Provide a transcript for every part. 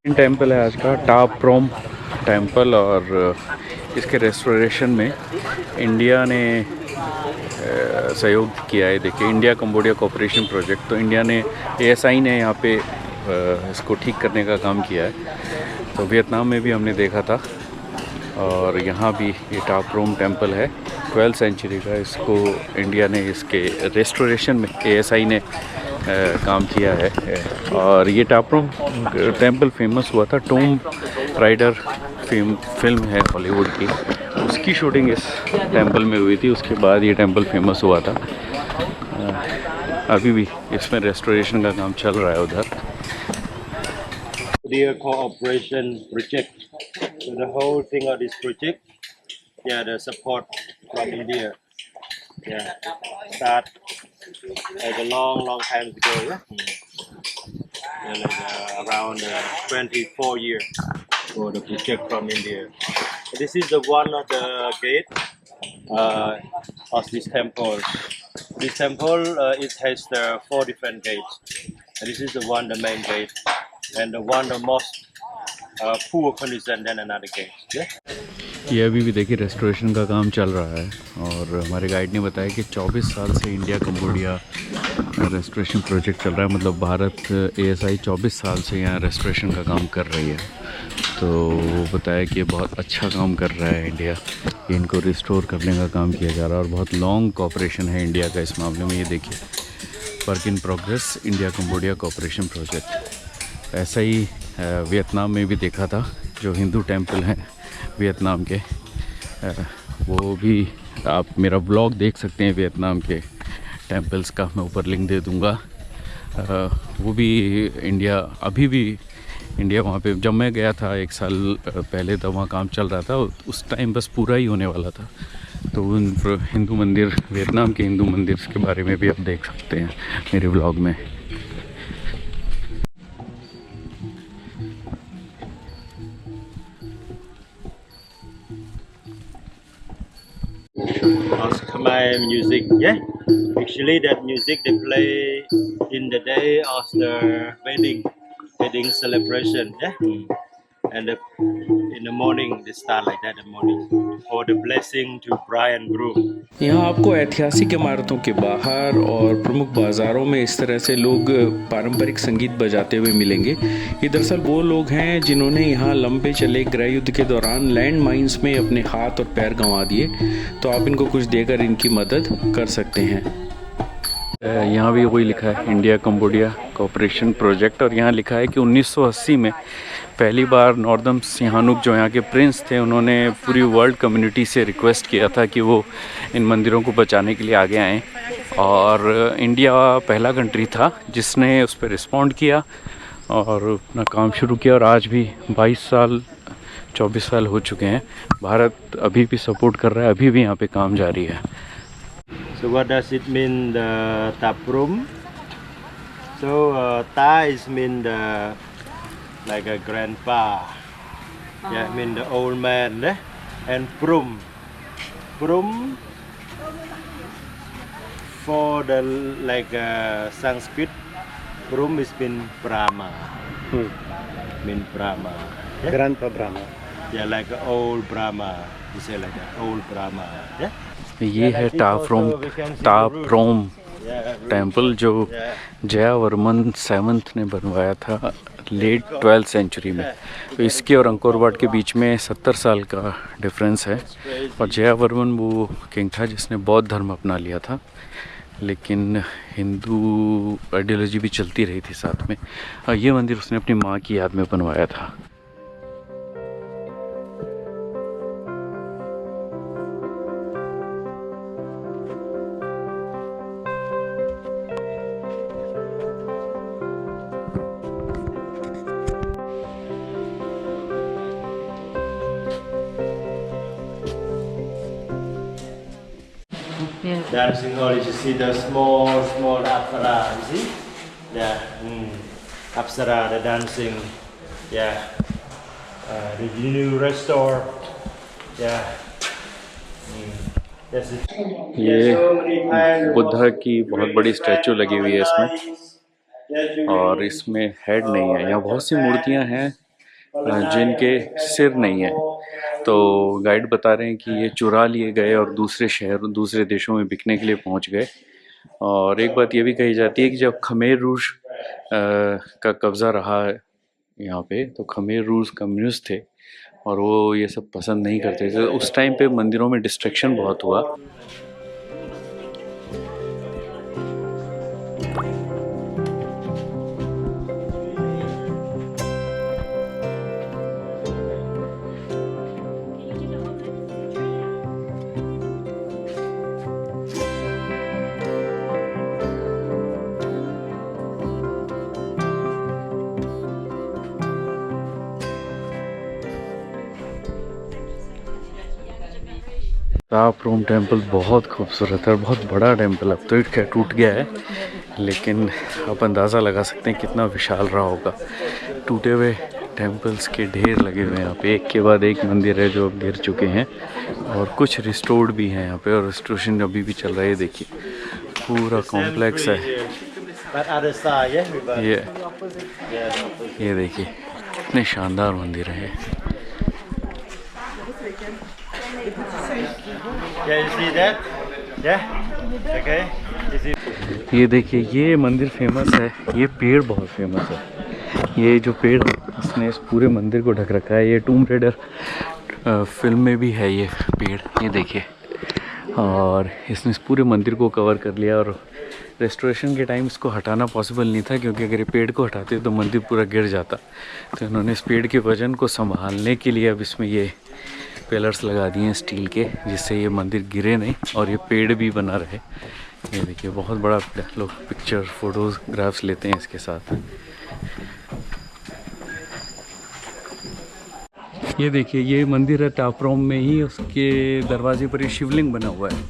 Temple है आज का टा प्रोम टेम्पल और इसके रेस्टोरेशन में इंडिया ने सहयोग किया है। देखिए, इंडिया कंबोडिया कोऑपरेशन प्रोजेक्ट, तो इंडिया ने ASI ने यहाँ पे इसको ठीक करने का काम किया है। तो वियतनाम में भी हमने देखा था और यहाँ भी ये टा प्रोम टेम्पल है 12th सेंचुरी का। इसको इंडिया ने इसके रेस्टोरेशन में ASI ने काम किया है। और ये टा प्रोम टेम्पल फेमस हुआ था, टॉम राइडर फिल्म है हॉलीवुड की, उसकी शूटिंग इस टेंपल में हुई थी। उसके बाद ये टेंपल फेमस हुआ था। अभी भी इसमें रेस्टोरेशन का काम चल रहा है उधर। Dear cooperation project. So the whole thing of this project, the support from India, start like a long time ago, around 24 years for the project from India. This is the one of the gate of this temple. This temple it has the 4 different gates. And this is the one, the main gate, and the one the most poor condition than another gate. ये अभी भी देखिए restoration का काम चल रहा है और हमारे गाइड ने बताया कि 24 साल से इंडिया कंबोडिया रेस्टोरेशन प्रोजेक्ट चल रहा है। मतलब भारत ASI 24 साल से यहाँ रेस्टोरेशन का काम कर रही है। तो वो बताया कि बहुत अच्छा काम कर रहा है इंडिया, इनको रिस्टोर करने का काम किया जा रहा है और बहुत लॉन्ग कोऑपरेशन है इंडिया का इस मामले में। ये देखिए, work in progress India Cambodia cooperation project. ऐसा ही वियतनाम में भी देखा था, जो हिंदू टेम्पल हैं वियतनाम के, वो भी आप मेरा ब्लॉग देख सकते हैं वियतनाम के टेम्पल्स का, मैं ऊपर लिंक दे दूँगा। वो भी इंडिया, अभी भी इंडिया वहाँ पे, जब मैं गया था 1 साल पहले, तब वहाँ काम चल रहा था। उस टाइम बस पूरा ही होने वाला था। तो उन हिंदू मंदिर, वियतनाम के हिंदू मंदिर के बारे में भी आप देख सकते हैं मेरे ब्लॉग में। Khmer music, actually that music they play in the day of the wedding celebration, and in the morning they start like that, the morning for the blessing to bride and groom. यहाँ आपको ऐतिहासिक इमारतों के बाहर और प्रमुख बाज़ारों में इस तरह से लोग पारंपरिक संगीत बजाते हुए मिलेंगे। ये दरअसल वो लोग हैं जिन्होंने यहाँ लंबे चले गृह युद्ध के दौरान लैंड माइंस में अपने हाथ और पैर गंवा दिए। तो आप इनको कुछ देकर इनकी मदद कर सकते हैं। यहाँ भी वही लिखा है इंडिया कंबोडिया कोऑपरेशन प्रोजेक्ट, और यहाँ लिखा है कि 1980 में पहली बार नॉर्दम सिहानुक, जो यहाँ के प्रिंस थे, उन्होंने पूरी वर्ल्ड कम्युनिटी से रिक्वेस्ट किया था कि वो इन मंदिरों को बचाने के लिए आगे आएँ। और इंडिया पहला कंट्री था जिसने उस पर रिस्पॉन्ड किया और अपना काम शुरू किया। और आज भी 24 साल हो चुके हैं। भारत अभी भी सपोर्ट कर रहा है, अभी भी यहाँ पे काम जारी है। So what does it mean, the taprum? So ta is mean the like a grandpa, mean the old man, and prum for the like Sanskrit, prum is mean Brahma, mean Brahma, Grandpa Brahma. like a old Brahma, you say like that, old Brahma, ये है टा प्रोम temple, जो जयावर्मन 7th ने बनवाया था late 12th century में। तो इसके और अंकोर वाट के बीच में 70 साल का डिफरेंस है। और जयावर्मन वो किंग था जिसने बौद्ध धर्म अपना लिया था, लेकिन हिंदू आइडियोलॉजी भी चलती रही थी साथ में। ये मंदिर उसने अपनी माँ की याद में बनवाया था। Dancing hall, you see the small apsara, you see? Apsara, the dancing, the new restore, that's it. ये बुद्धा की बहुत बड़ी स्टैचू लगी हुई है इसमें, और इसमें हेड नहीं है। यहाँ बहुत सी मूर्तियाँ हैं जिनके सिर नहीं है। तो गाइड बता रहे हैं कि ये चुरा लिए गए और दूसरे शहर दूसरे देशों में बिकने के लिए पहुंच गए। और एक बात ये भी कही जाती है कि जब खमेर रूस का कब्ज़ा रहा है यहाँ पे, तो खमेर रूस कम्युनिस्ट थे और वो ये सब पसंद नहीं करते थे। उस टाइम पे मंदिरों में डिस्ट्रैक्शन बहुत हुआ। तापरोम टेम्पल बहुत खूबसूरत है और बहुत बड़ा टेम्पल। अब तो खैर टूट गया है, लेकिन आप अंदाज़ा लगा सकते हैं कितना विशाल रहा होगा। टूटे हुए टेम्पल्स के ढेर लगे हुए हैं यहाँ पे, एक के बाद एक मंदिर है जो अब गिर चुके हैं और कुछ रिस्टोर्ड भी हैं यहाँ पे, और रिस्टोरेशन अभी भी चल रहा है। देखिए पूरा कॉम्प्लेक्स है ये देखिए कितने शानदार मंदिर हैं। ये देखिए ये मंदिर फेमस है, ये पेड़ बहुत फेमस है। ये जो पेड़ है इसने इस पूरे मंदिर को ढक रखा है। ये टूम रेडर फिल्म में भी है ये पेड़, ये देखिए। और इसने इस पूरे मंदिर को कवर कर लिया। और रेस्टोरेशन के टाइम इसको हटाना पॉसिबल नहीं था, क्योंकि अगर ये पेड़ को हटाते तो मंदिर पूरा गिर जाता। तो इन्होंने इस पेड़ के वजन को संभालने के लिए अब इसमें ये पिलर्स लगा दिए हैं स्टील के, जिससे ये मंदिर गिरे नहीं और ये पेड़ भी बना रहे। ये देखिए बहुत बड़ा पेड़, लोग पिक्चर फोटोग्राफ्स लेते हैं इसके साथ। ये देखिए ये मंदिर है तापरोम में ही, उसके दरवाजे पर ये शिवलिंग बना हुआ है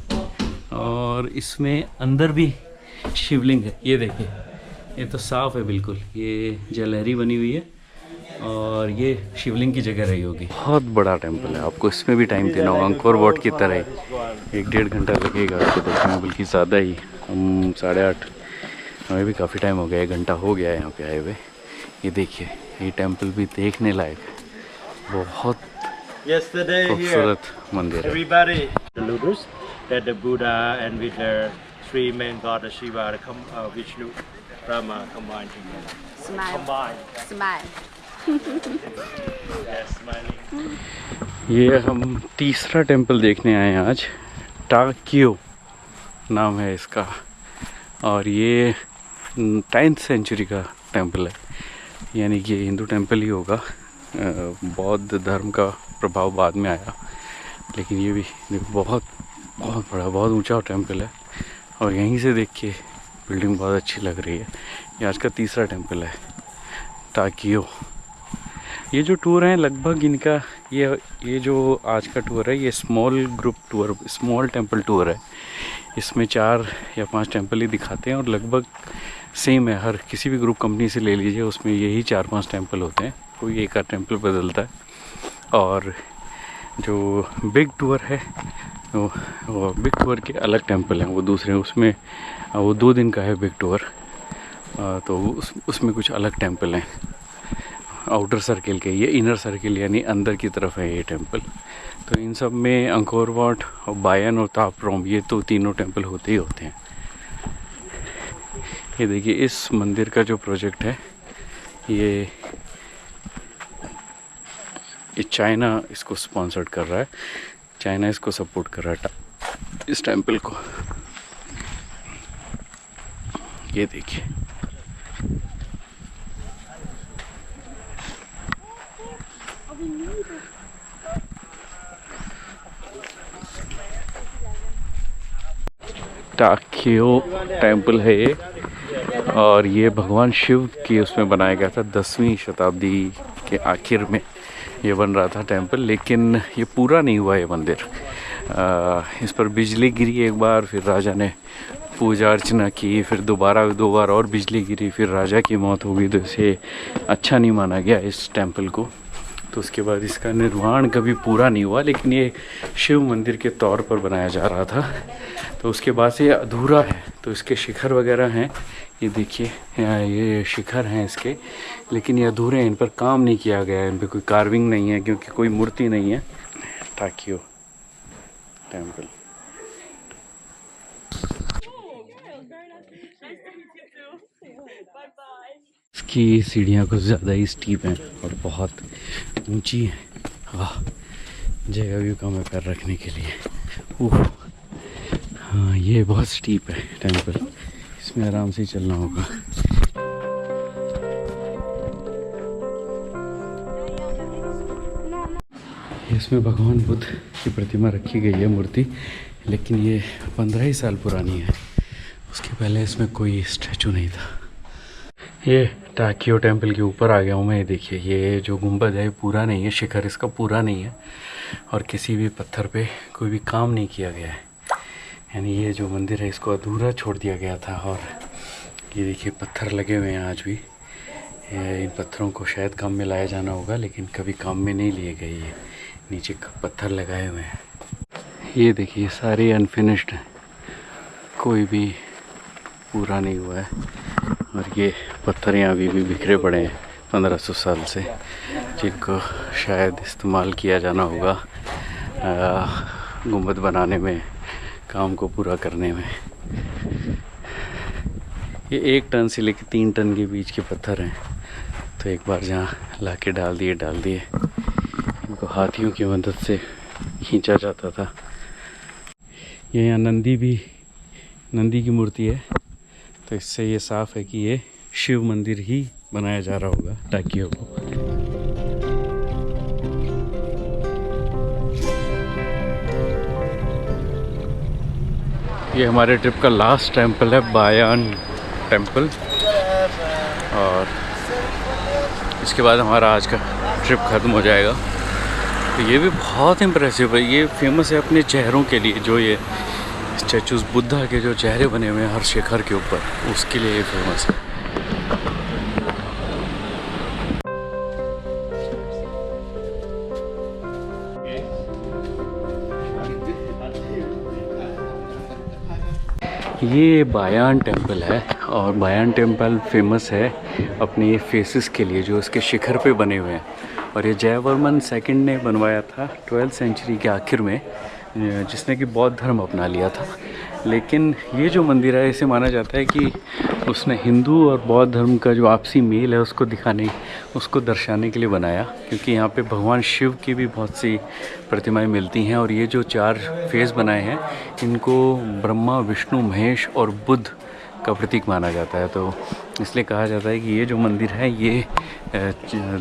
और इसमें अंदर भी शिवलिंग है। ये देखिए ये तो साफ है बिल्कुल, ये जलहरी बनी हुई है और ये शिवलिंग की जगह रही होगी। बहुत बड़ा टेम्पल है, आपको इसमें भी टाइम देना होगा। अंकोर वाट की तरह 1-1.5 घंटा लगेगा आपको देखने में, बल्कि ज़्यादा ही। हम 8:30, हमें भी काफ़ी टाइम हो गया, 1 घंटा हो गया है यहाँ पे आए हुए। ये देखिए ये टेम्पल भी देखने लायक है, बहुत खूबसूरत मंदिर है। That the Buddha and with the three main gods Shiva, Vishnu, Brahma combined together. Smile. Combined. Smile. Yes, smiling. ये हम तीसरा टेम्पल देखने आए हैं आज। टाक्यो नाम है इसका और ये 10th सेंचुरी का टेम्पल है, यानी कि हिंदू टेम्पल ही होगा। बौद्ध धर्म का प्रभाव बाद में आया, लेकिन ये भी बहुत बड़ा, बहुत ऊंचा टेम्पल है। और यहीं से देख के बिल्डिंग बहुत अच्छी लग रही है। ये आज का तीसरा टेम्पल है टाक्यो। ये जो टूर हैं लगभग इनका, ये जो आज का टूर है ये small group tour, small temple tour है। इसमें 4 या 5 टेम्पल ही दिखाते हैं और लगभग सेम है। हर किसी भी ग्रुप कंपनी से ले लीजिए, उसमें यही 4-5 टेम्पल होते हैं, कोई एक आध टेम्पल बदलता है। और जो बिग टूर है वो बिग टूर के अलग टेम्पल हैं, वो दूसरे, उसमें वो 2 दिन का है बिग टूर। तो उसमें कुछ अलग टेम्पल हैं आउटर सर्किल के। ये इनर सर्किल यानी अंदर की तरफ है ये टेम्पल। तो इन सब में अंकोर वाट और बायन और तापरोम, ये तो तीनों टेम्पल होते ही होते हैं। ये देखिए इस मंदिर का जो प्रोजेक्ट है ये चाइना इसको स्पॉन्सर्ड कर रहा है, चाइना इसको सपोर्ट कर रहा है इस टेम्पल को। ये देखिए टाक्यो टेम्पल है ये, और ये भगवान शिव के उसमें बनाया गया था। 10वीं शताब्दी के आखिर में ये बन रहा था टेम्पल, लेकिन ये पूरा नहीं हुआ ये मंदिर। इस पर बिजली गिरी एक बार, फिर राजा ने पूजा अर्चना की, फिर 2 बार और बिजली गिरी, फिर राजा की मौत हो गई, तो इसे अच्छा नहीं माना गया इस टेम्पल को। तो उसके बाद इसका निर्माण कभी पूरा नहीं हुआ, लेकिन ये शिव मंदिर के तौर पर बनाया जा रहा था। तो उसके बाद से ये अधूरा है। तो इसके शिखर वगैरह हैं, ये देखिए ये शिखर हैं इसके, लेकिन ये अधूरे हैं, इन पर काम नहीं किया गया है, इन पर कोई कार्विंग नहीं है क्योंकि कोई मूर्ति नहीं है। टाकियो टेम्पल। इसकी सीढ़ियाँ कुछ ज़्यादा ही स्टीप हैं और बहुत ऊंची हैं। वाह, जगह भी कम है पैर रखने के लिए। हाँ, ये बहुत स्टीप है टेम्पल, इसमें आराम से चलना होगा। इसमें भगवान बुद्ध की प्रतिमा रखी गई है, मूर्ति, लेकिन ये 15 ही साल पुरानी है। उसके पहले इसमें कोई स्टैचू नहीं था। ये टाकियो टेम्पल के ऊपर आ गया हूँ मैं। ये देखिए, ये जो गुंबद है पूरा नहीं है, शिखर इसका पूरा नहीं है और किसी भी पत्थर पे कोई भी काम नहीं किया गया है। यानी ये जो मंदिर है इसको अधूरा छोड़ दिया गया था। और ये देखिए पत्थर लगे हुए हैं आज भी। इन पत्थरों को शायद काम में लाया जाना होगा, लेकिन कभी काम में नहीं लिए गए। ये नीचे पत्थर लगाए हुए हैं। ये देखिए सारे अनफिनिश्ड हैं, कोई भी पूरा नहीं हुआ है। और ये पत्थर यहाँ अभी भी बिखरे पड़े हैं 1500 साल से, जिनको शायद इस्तेमाल किया जाना होगा गुंबद बनाने में, काम को पूरा करने में। ये 1 टन से लेकर 3 टन के बीच के पत्थर हैं। तो एक बार जहाँ ला के डाल दिए इनको हाथियों की मदद से खींचा जाता था। ये यहाँ नंदी की मूर्ति है, तो इससे ये साफ है कि ये शिव मंदिर ही बनाया जा रहा होगा टाकियो को। ये हमारे ट्रिप का लास्ट टेंपल है, बायान टेंपल, और इसके बाद हमारा आज का ट्रिप ख़त्म हो जाएगा। तो ये भी बहुत इम्प्रेसिव है। ये फेमस है अपने चेहरों के लिए, जो ये स्टैचूज बुद्धा के जो चेहरे बने हुए हैं हर शिखर के ऊपर, उसके लिए ये फेमस है। ये बायान टेम्पल है, और बायान टेम्पल फेमस है अपने फेसेस के लिए जो इसके शिखर पे बने हुए हैं। और ये जयवर्मन सेकंड ने बनवाया था 12वीं सेंचुरी के आखिर में, जिसने कि बौद्ध धर्म अपना लिया था। लेकिन ये जो मंदिर है, इसे माना जाता है कि उसने हिंदू और बौद्ध धर्म का जो आपसी मेल है उसको दर्शाने के लिए बनाया, क्योंकि यहाँ पे भगवान शिव की भी बहुत सी प्रतिमाएं मिलती हैं। और ये जो 4 फेस बनाए हैं, इनको ब्रह्मा, विष्णु, महेश और बुद्ध का प्रतीक माना जाता है। तो इसलिए कहा जाता है कि ये जो मंदिर है ये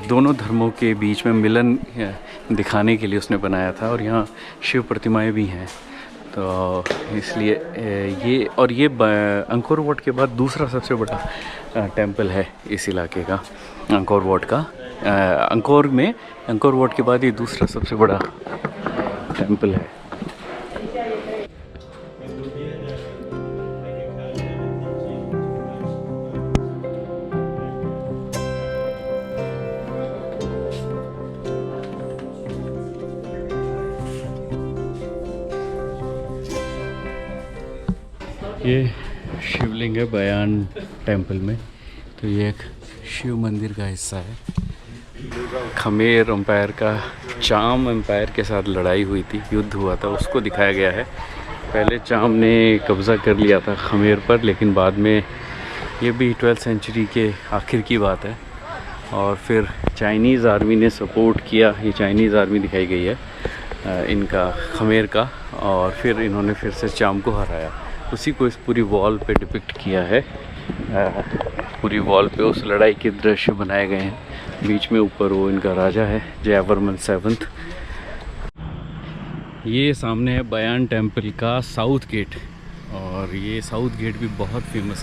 दोनों धर्मों के बीच में मिलन दिखाने के लिए उसने बनाया था। और यहाँ शिव प्रतिमाएं भी हैं, तो इसलिए ये अंकोर वाट के बाद दूसरा सबसे बड़ा टेंपल है इस इलाके का, अंकोर वाट का। अंकोर वाट के बाद ये दूसरा सबसे बड़ा टेंपल है। ये शिवलिंग है बायान टेंपल में। तो ये एक शिव मंदिर का हिस्सा है। खमेर एम्पायर का चाम एम्पायर के साथ लड़ाई हुई थी, युद्ध हुआ था, उसको दिखाया गया है। पहले चाम ने कब्ज़ा कर लिया था खमेर पर, लेकिन बाद में, ये भी 12वीं सेंचुरी के आखिर की बात है, और फिर चाइनीज़ आर्मी ने सपोर्ट किया। ये चाइनीज़ आर्मी दिखाई गई है इनका, खमेर का, और फिर इन्होंने फिर से चाम को हराया। उसी को इस पूरी वॉल पे डिपिक्ट किया है। पूरी वॉल पे उस लड़ाई के दृश्य बनाए गए हैं। बीच में ऊपर वो इनका राजा है, जयवर्मन 7th। ये सामने है बायान टेंपल का साउथ गेट, और ये साउथ गेट भी बहुत फेमस है।